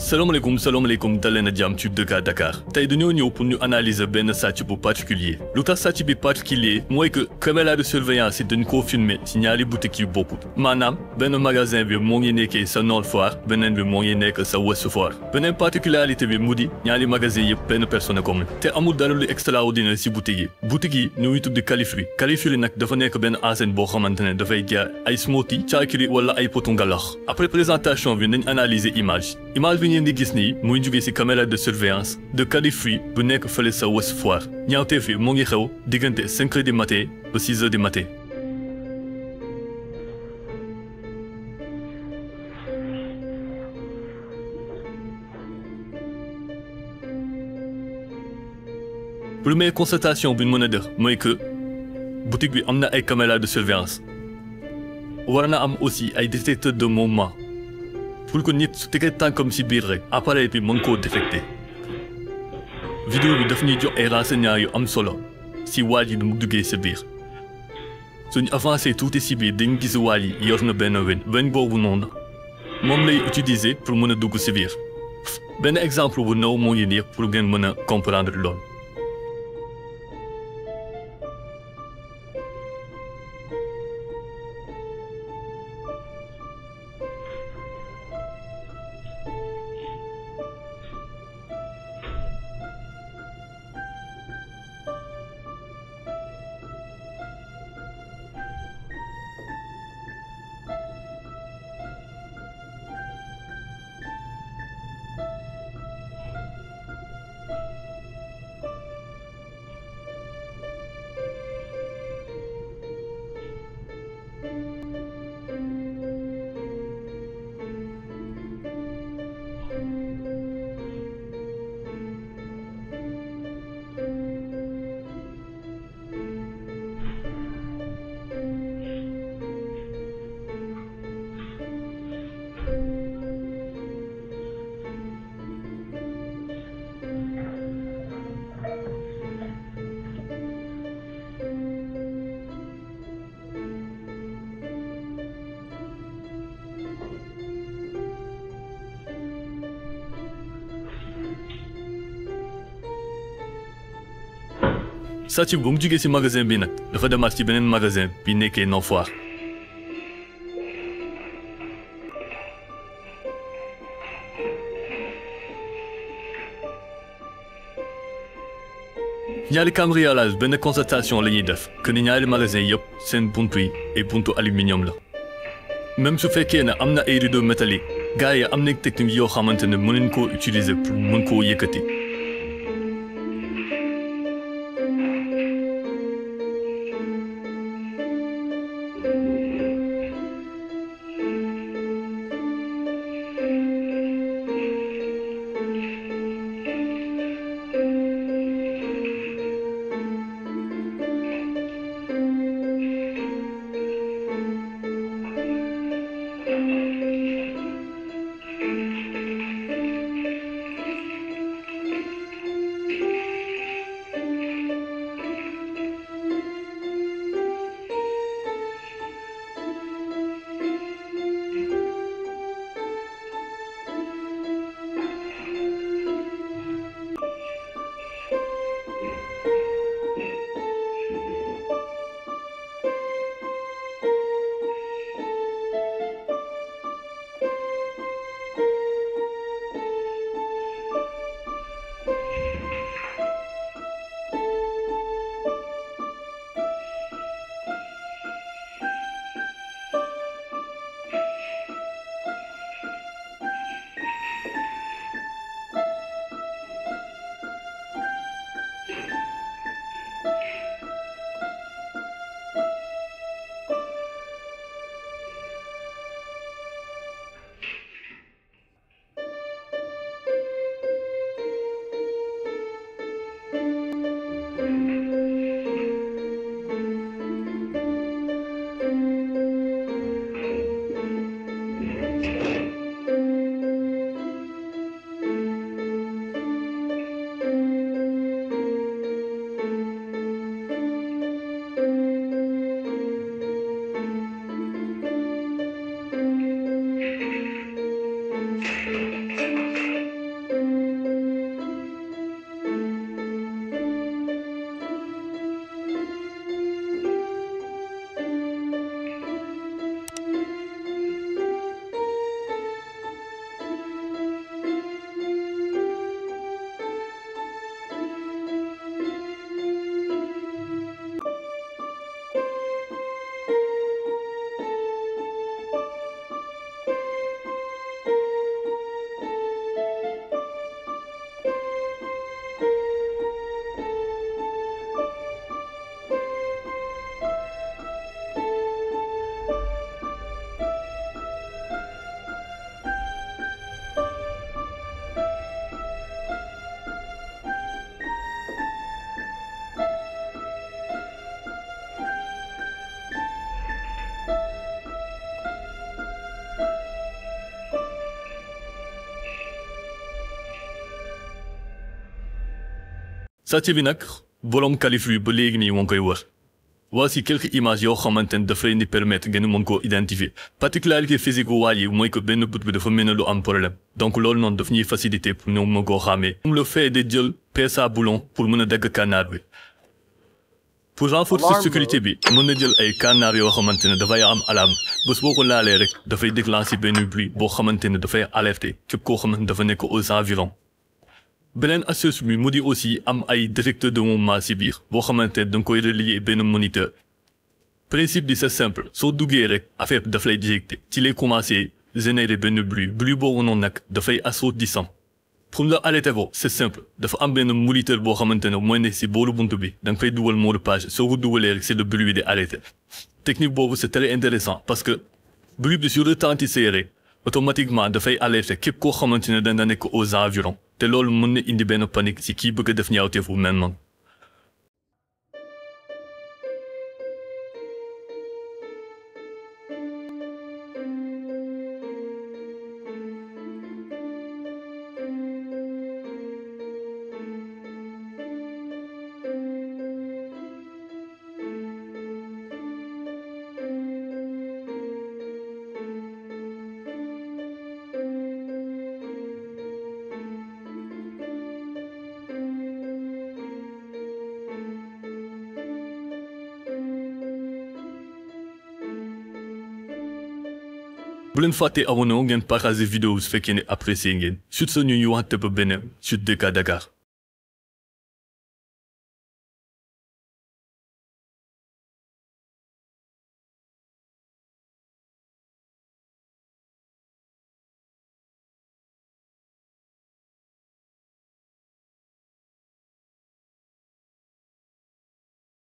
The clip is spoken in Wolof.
Salam alaikum dalee na jàmm ci Dakar Dakar tey dañoo ñëw pour ñu analyser benn sàcc bu particulier lu tax sàcc bi particulier mooy que caméra de surveillance yi dañ koo filmer ci ñaari boutique yu bokkut maanaam benn magasin bi moo ngi nekkee sa Nord Foire beneen bi moo ngi nekk sa Ouest Foire beneen particularité bi mu di ñaari magasin yëpp benn personne commune te amul dara lu extraordinaire ci boutique yi ñu ngi tudd Califri nag dafa nekk benn enseigne boo xamante ne dafay jaay ay smoothie caakiri wala ay potu ngalax après présentation bi nañ analyser image bi ngeen di gis nii muy jóge ci caméra de surveillance de Califri bu nekk fële sa Ouest Foire ñaawteef fi moo ngi xew diggante 5 heures du matin ba 6 heures du matin. Première constatation bi ñu mën a def mooy que boutique bi am na ay caméra de surveillance war na am aussi ay détecteur de mouvement pour que nit su tegee tànkam ci biir rek appareil bi mën koo détecter. vidéo bi daf ñuy jox ay renseignements yu am solo ci waa ji nu mu duggee ci biir suñu avancé tuuti ci biir dañu gis waa ji yor na benn weñ boobu noonu moom lay utiliser pour mën a dugg ci biir benn exemple bu ndaw moo ngi nii pour ngeen mën a comprendre loolu. sàcc bi bu mu jugee ci magasin bi nag dafa demaat ci beneen magasin bi nekkee Nord Foire. ñaari cambriolage benn constatation la ñuy def que ni ñaari magasin yëpp seen buntu yi ay buntu aluminium la même su fekkee ne am na ay rideau métallique gars yi am na technique yoo xamante ne mën nañ koo utiliser pour mën koo yëkkati. sàcc bi nag borom Califlu ba léegi nii moo ngi koy wër. Voici quelques images yoo xamante ne daf leen di permettre ngeen mën koo identifier particularité physique bu waa ji mooy que benn bët bi dafa mel ne lu am problème donc loolu noonu daf ñuy faciliter pour ñoom mën koo xàmmee. le fait de jël pince à boulon pour mën a dagg kànnaar bi. pour renforcer sécurité bi mën na jël ay kànnaar yoo xamante ne dafay am alarme bés boo ko laalee rek dafay déclencher benn bruit boo xamante ne dafay alerter képp koo xamante ne dafa nekk aux environs. beneen astuce bi mu di aussi am ay détecteur de mouvement ci biir boo xamante ne da nga koy relier benn moniteur. principe bi c'est simple soo duggee rek affaire bi daf lay détecter ci lay commencer générer benn bruit boobu noonu nag dafay assourdissant. pour la arrêter ko c'est simple dafa am benn moniteur boo xamante ne mooy ne ci boolu buntu bi da nga fay dugal mot de passe soo ko dugalee rek c'est le bruit di arrêter. technique boobu c'est très intéressant parce que bruit bi su retentissé rek automatiquement dafay alerter képp koo xamante ne dana nekk aux environs. te loolu mën na indi benn panique ci kii bëgg a def ñaawteefu mel noonu. bu leen fàttee abonné ngeen partager vidéo su fekkee ne apprécié ngeen sur ce ñu waxante ba beneen sur DK Dakar.